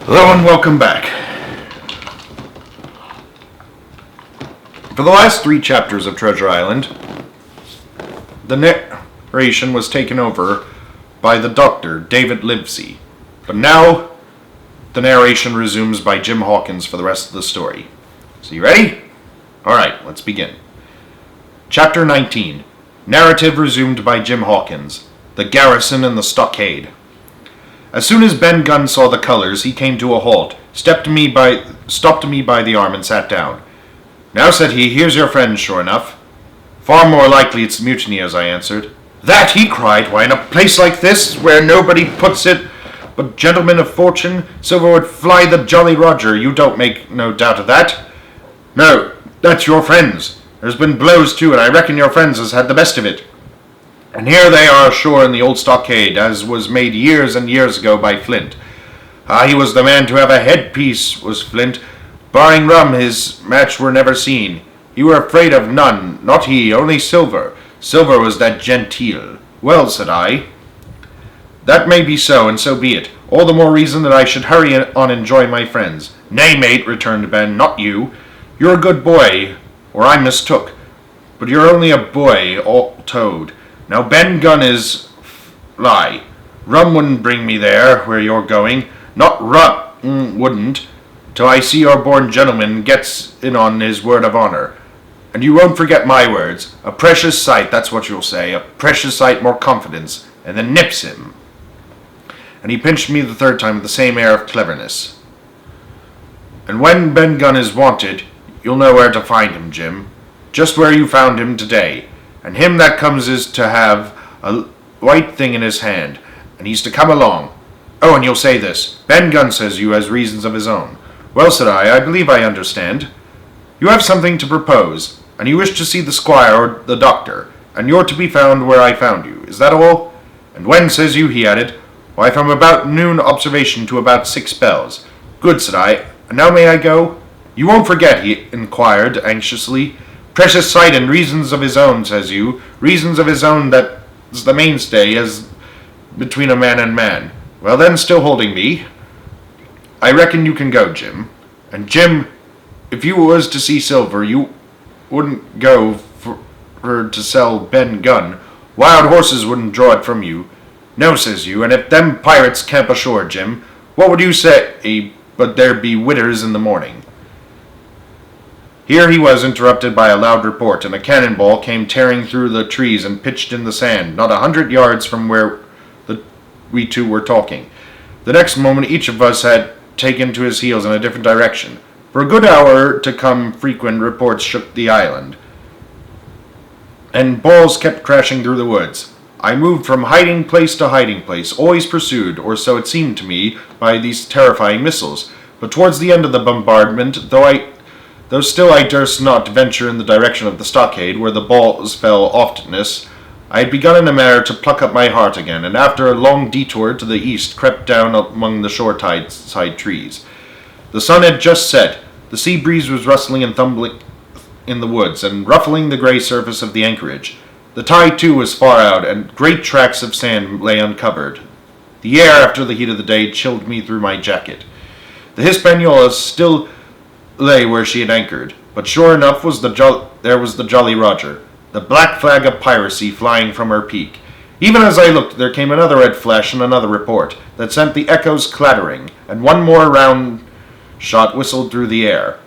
Hello and welcome back. For the last 3 chapters of Treasure Island, the narration was taken over by the Doctor, David Livesey. But now, the narration resumes by Jim Hawkins for the rest of the story. So you ready? Alright, let's begin. Chapter 19. Narrative resumed by Jim Hawkins. The Garrison and the Stockade. As soon as Ben Gunn saw the colors, he came to a halt, stopped me by the arm and sat down. "Now," said he, "here's your friend, sure enough." "Far more likely it's mutineers," I answered. "That," he cried, "why, in a place like this, where nobody puts it but gentlemen of fortune, Silver would fly the Jolly Roger. You don't make no doubt of that." "No, that's your friends. There's been blows too, and I reckon your friends has had the best of it. And here they are ashore in the old stockade, as was made years and years ago by Flint. Ah, he was the man to have a headpiece, was Flint. Barring rum, his match were never seen. He were afraid of none, not he, only Silver. Silver was that genteel." "Well," said I, "that may be so, and so be it. All the more reason that I should hurry on enjoy my friends." "Nay, mate," returned Ben, "not you. You're a good boy, or I mistook. But you're only a boy, all told. Now Ben Gunn is fly. Rum wouldn't bring me there, where you're going. Not rum wouldn't, till I see your born gentleman gets in on his word of honor. And you won't forget my words. A precious sight, that's what you'll say. A precious sight more confidence, and then nips him." And he pinched me the 3rd time with the same air of cleverness. "And when Ben Gunn is wanted, you'll know where to find him, Jim. Just where you found him today. And him that comes is to have a white thing in his hand, and he's to come along. Oh, and you'll say this. Ben Gunn, says you, has reasons of his own." "Well," said I believe I understand. "You have something to propose, and you wish to see the squire or the doctor, and you're to be found where I found you. Is that all? And when, says you," he added. "Why, from about noon observation to about 6 bells. "Good," said I. "And now may I go?" "You won't forget," he inquired anxiously. "Precious sight and reasons of his own, says you. Reasons of his own, that's the mainstay as between a man and man. Well then, still holding me, I reckon you can go, Jim. And Jim, if you was to see Silver, you wouldn't go for her to sell Ben Gunn. Wild horses wouldn't draw it from you. No, says you, and if them pirates camp ashore, Jim, what would you say but there be widders in the morning?" Here he was interrupted by a loud report, and a cannonball came tearing through the trees and pitched in the sand, not 100 yards from where we two were talking. The next moment each of us had taken to his heels in a different direction. For a good hour to come frequent reports shook the island, and balls kept crashing through the woods. I moved from hiding place to hiding place, always pursued, or so it seemed to me, by these terrifying missiles. But towards the end of the bombardment, though still I durst not venture in the direction of the stockade, where the balls fell oftenest, I had begun in a manner to pluck up my heart again, and after a long detour to the east crept down among the shore-side trees. The sun had just set. The sea breeze was rustling and tumbling in the woods, and ruffling the gray surface of the anchorage. The tide, too, was far out, and great tracts of sand lay uncovered. The air, after the heat of the day, chilled me through my jacket. The Hispaniola still lay where she had anchored, but sure enough there was the Jolly Roger, the black flag of piracy flying from her peak. Even as I looked, there came another red flash and another report that sent the echoes clattering, and one more round shot whistled through the air.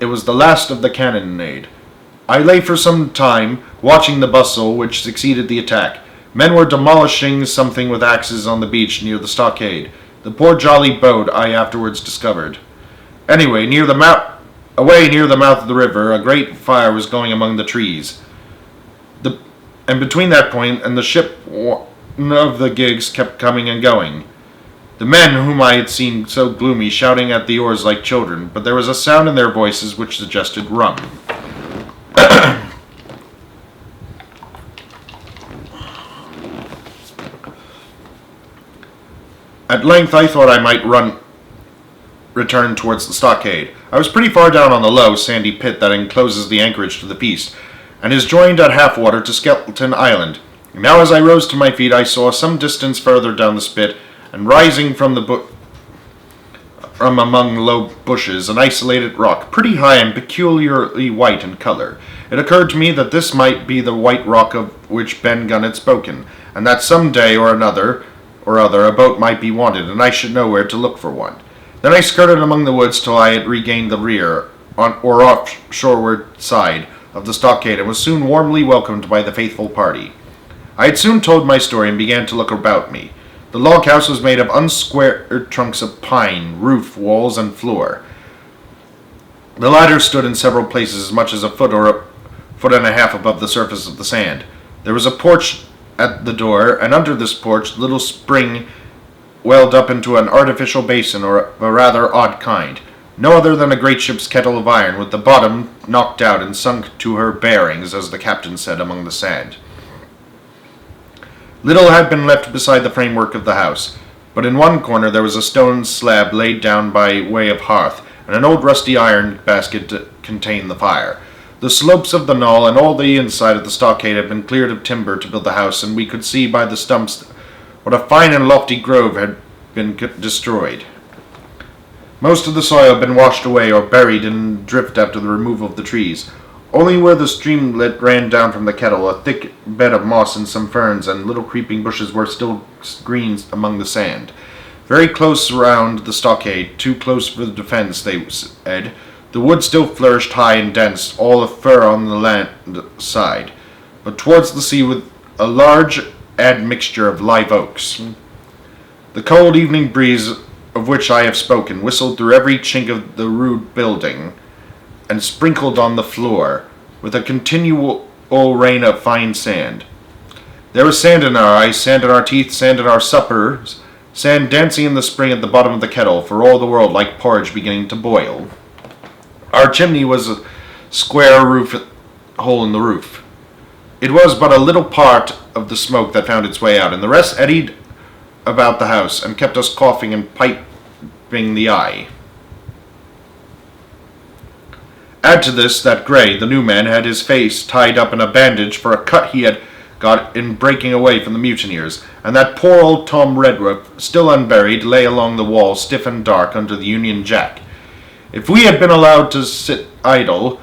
It was the last of the cannonade. I lay for some time, watching the bustle which succeeded the attack. Men were demolishing something with axes on the beach near the stockade. The poor jolly boat I afterwards discovered. Anyway, near the mouth of the river, a great fire was going among the trees. And between that point and the ship, one of the gigs kept coming and going. The men, whom I had seen so gloomy, shouting at the oars like children, but there was a sound in their voices which suggested rum. At length I thought I might return towards the stockade. I was pretty far down on the low, sandy pit that encloses the anchorage to the east, and is joined at half water to Skeleton Island. Now as I rose to my feet, I saw some distance further down the spit, and rising from the from among low bushes, an isolated rock, pretty high and peculiarly white in color. It occurred to me that this might be the white rock of which Ben Gunn had spoken, and that some day or other a boat might be wanted, and I should know where to look for one. Then I skirted among the woods till I had regained the rear, or off-shoreward side of the stockade, and was soon warmly welcomed by the faithful party. I had soon told my story and began to look about me. The log house was made of unsquared trunks of pine, roof, walls, and floor. The latter stood in several places as much as a foot or a foot and a half above the surface of the sand. There was a porch at the door, and under this porch a little spring welled up into an artificial basin of a rather odd kind, no other than a great ship's kettle of iron, with the bottom knocked out and sunk to her bearings, as the captain said, among the sand. Little had been left beside the framework of the house, but in one corner there was a stone slab laid down by way of hearth, and an old rusty iron basket to contain the fire. The slopes of the knoll and all the inside of the stockade had been cleared of timber to build the house, and we could see by the stumps what a fine and lofty grove had been destroyed. Most of the soil had been washed away or buried in drift after the removal of the trees. Only where the streamlet ran down from the kettle, a thick bed of moss and some ferns and little creeping bushes were still green among the sand. Very close round the stockade, too close for the defense, they said. The wood still flourished high and dense, all afur on the land side, but towards the sea with a large admixture of live oaks. The cold evening breeze of which I have spoken whistled through every chink of the rude building, and sprinkled on the floor with a continual rain of fine sand. There was sand in our eyes, sand in our teeth, sand in our suppers, sand dancing in the spring at the bottom of the kettle, for all the world like porridge beginning to boil. Our chimney was a square hole in the roof. It was but a little part of the smoke that found its way out, and the rest eddied about the house and kept us coughing and piping the eye. Add to this that Gray, the new man, had his face tied up in a bandage for a cut he had got in breaking away from the mutineers, and that poor old Tom Redruth, still unburied, lay along the wall, stiff and dark, under the Union Jack. If we had been allowed to sit idle,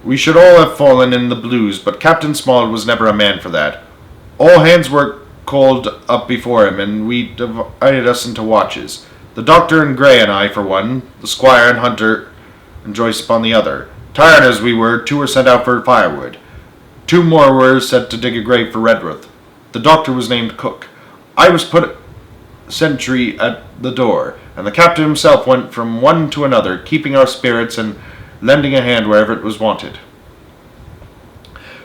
we should all have fallen in the blues, but Captain Smollett was never a man for that. All hands were called up before him, and we divided us into watches. The doctor and Gray and I for one, the squire and Hunter and Joyce upon the other. Tired as we were, 2 were sent out for firewood. 2 more were set to dig a grave for Redruth. The doctor was named Cook. I was put sentry at the door, and the captain himself went from one to another, keeping our spirits and lending a hand wherever it was wanted.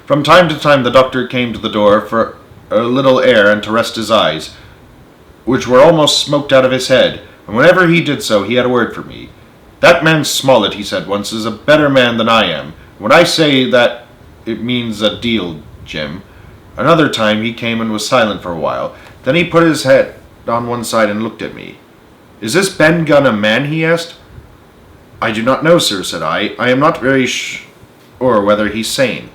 From time to time the doctor came to the door for a little air and to rest his eyes, which were almost smoked out of his head, and whenever he did so he had a word for me. "That man Smollett," he said once, "is a better man than I am. When I say that, it means a deal, Jim." Another time he came and was silent for a while. Then he put his head on one side and looked at me. "Is this Ben Gunn a man?" he asked. "I do not know, sir," said I. "I am not very sure whether he's sane."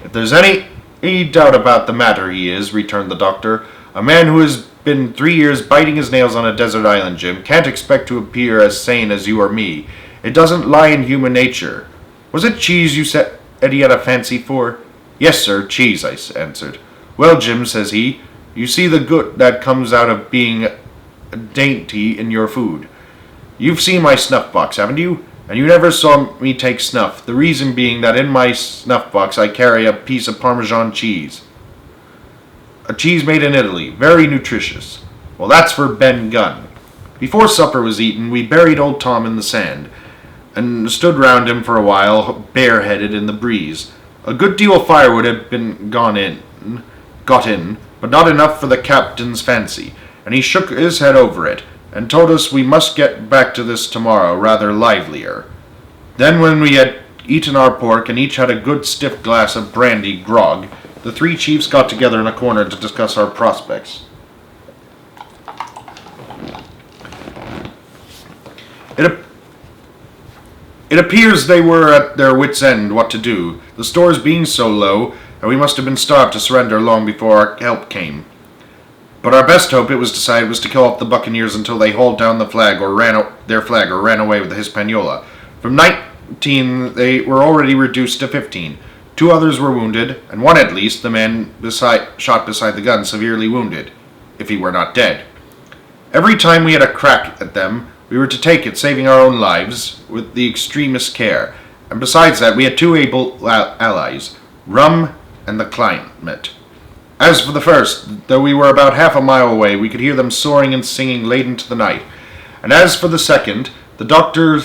"If there's any doubt about the matter, he is," returned the doctor. "A man who has been 3 years biting his nails on a desert island, Jim, can't expect to appear as sane as you or me. It doesn't lie in human nature. Was it cheese you said he had a fancy for?" "Yes, sir, cheese," I answered. "Well, Jim," says he, "you see the good that comes out of being dainty in your food. You've seen my snuff box, haven't you? And you never saw me take snuff, the reason being that in my snuff box I carry a piece of Parmesan cheese. A cheese made in Italy, very nutritious. Well, that's for Ben Gunn." Before supper was eaten, we buried old Tom in the sand, and stood round him for a while, bareheaded in the breeze. A good deal of firewood had been got in, but not enough for the captain's fancy, and he shook his head over it, and told us we must get back to this tomorrow rather livelier. Then when we had eaten our pork, and each had a good stiff glass of brandy grog, the 3 chiefs got together in a corner to discuss our prospects. It appears they were at their wits' end what to do, the stores being so low, and we must have been starved to surrender long before our help came. But our best hope, it was decided, was to kill off the Buccaneers until they hauled down the flag or ran away with the Hispaniola. From 19, they were already reduced to 15. 2 others were wounded, and one at least, the man shot beside the gun, severely wounded, if he were not dead. Every time we had a crack at them, we were to take it, saving our own lives, with the extremest care. And besides that, we had 2 able allies, rum and the climate. As for the first, though we were about half a mile away, we could hear them soaring and singing late into the night. And as for the second, the doctor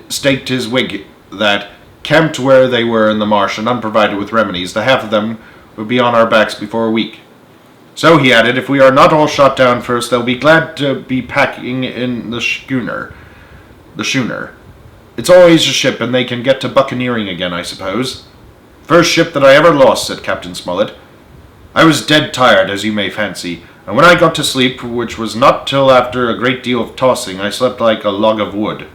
staked his wig that, camped where they were in the marsh and unprovided with remedies, the half of them would be on our backs before a week. So, he added, if we are not all shot down first, they'll be glad to be packing in the schooner. It's always a ship, and they can get to buccaneering again, I suppose. First ship that I ever lost, said Captain Smollett. I was dead tired, as you may fancy, and when I got to sleep, which was not till after a great deal of tossing, I slept like a log of wood.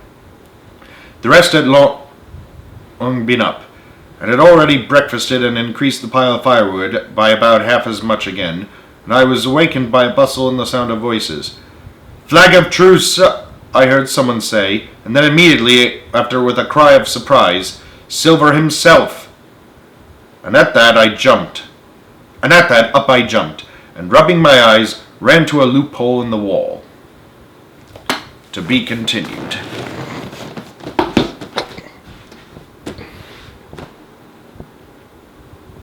The rest had long been up, and had already breakfasted and increased the pile of firewood by about half as much again, and I was awakened by a bustle and the sound of voices. Flag of truce, I heard someone say, and then immediately after, with a cry of surprise, Silver himself. And at that up I jumped, and rubbing my eyes, ran to a loophole in the wall. To be continued.